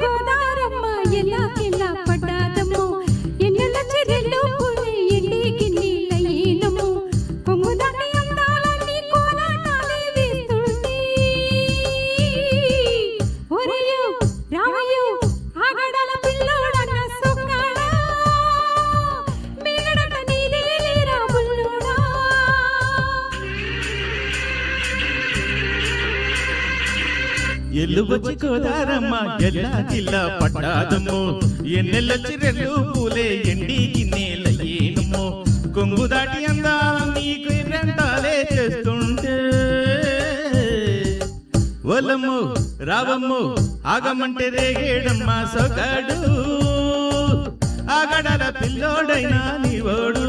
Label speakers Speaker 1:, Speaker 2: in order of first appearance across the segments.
Speaker 1: గోదారమ్మ ఎల్లా పడ్డాదమ్మో ఎన్నెల చెరెల్లో పూలే ఎండికి నీళ్ళయ్యేనమ్మో కొంగుదాటి అందాలన్నీ కోలాటాలే వేస్తుంటే ఒరేయో రామయ్యో ఆగడాల పిల్లోడన్న సొక్కాడా మేగడట నీదే లేరా బుల్లోడా
Speaker 2: ఎల్లువచ్చి గోదారమ్మ ఎల్లా పట్టాదమ్మో ఎన్నెల్ల చిరెల్లు పూలే ఎండికి నేలయ్యేనమ్మో కొంగు దాటి అందాల నీకు రెంటాలే చేస్తుంటే ఒలమ్ము రావమ్ము ఆగమంటే రేగేడమ్మ సొగాడు ఆగడాల పిల్లోడైనా నీవోడు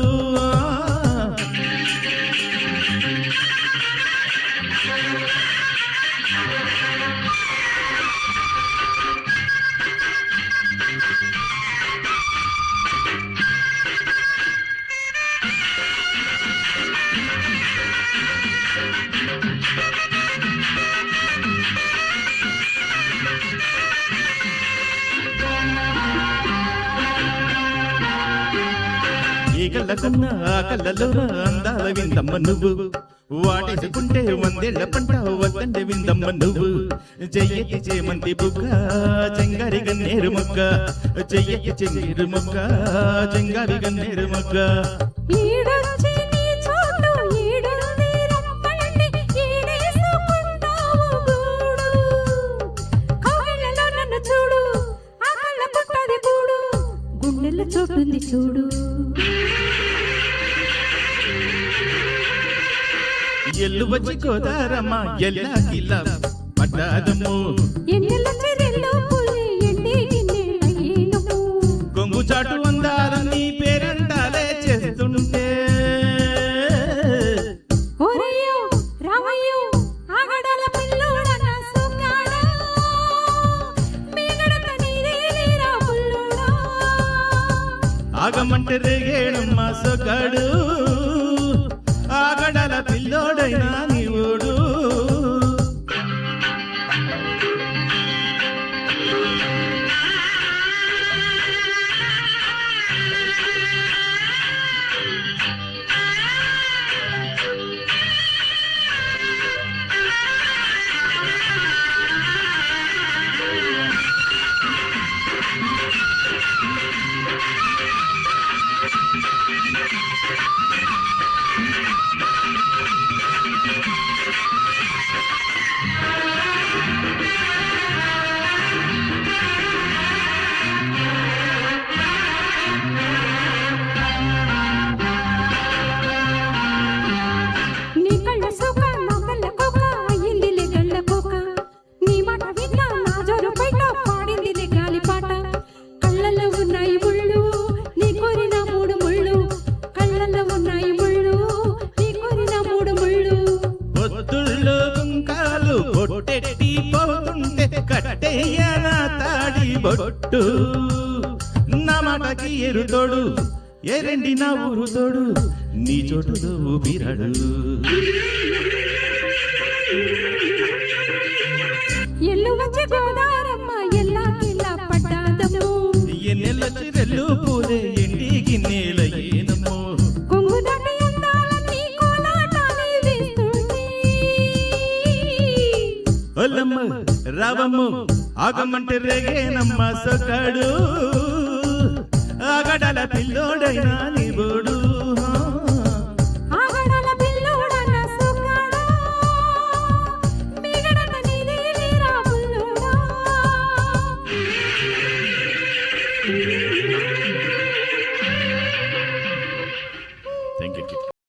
Speaker 2: కళ్ళకున్న ఆ కళ్ళలోన అందాల విందమ్మ నువ్వు వాటేసుకుంటే వందేళ్ల పంట వద్దంటే విందమ్మ నువ్వు చెయ్యకి చేమంతి బుగ్గ చెంగారి గన్నేరు మొగ్గ చెయ్యకి చెంగేరు మొగ్గ చెంగారి గన్నేరు మొగ్గ
Speaker 1: చోటుంది చూడు
Speaker 2: ఎల్లువచ్చి గోదారమ్మ ఎల్లా పడ్డాదమ్మో
Speaker 1: ఎన్నెల చెరెల్లో పూలే ఎండికి నీళ్ళయ్యేనమ్మో
Speaker 2: కొంగు చాటు అందాలని పేరంటాలే చేస్తుంటే
Speaker 1: ఒరేయో రామయ్యో ఆగడాల పిల్లోడన్న సొక్కాడా మేగడట నీదే లేరా బుల్లోడా
Speaker 2: ఆగమంటే రేగేడమ్మ సొగాడు ఆగడాల పిల్లోడైనా నీవోడు బొట్టు నా మాటకి ఎరుతోడు ఎరండి నా ఊరు తోడు నీ చోటులో ఊపిరాడు
Speaker 1: ఎల్లువచ్చి గోదారమ్మ ఎల్లా పడ్డాదమ్మో
Speaker 2: ఎన్నెల్ల చిరెల్లు పూలే ఎండికి నేలయ్యేనమ్మో
Speaker 1: కొంగు దాటి అందాలన్నీ కోలాటాలే వేస్తుంటే
Speaker 2: ఒలమ్మ రావమ్ము ఆగమంటే రేగేనమ్మ సొగాడు ఆగడాల పిల్లోడైనా నీవోడు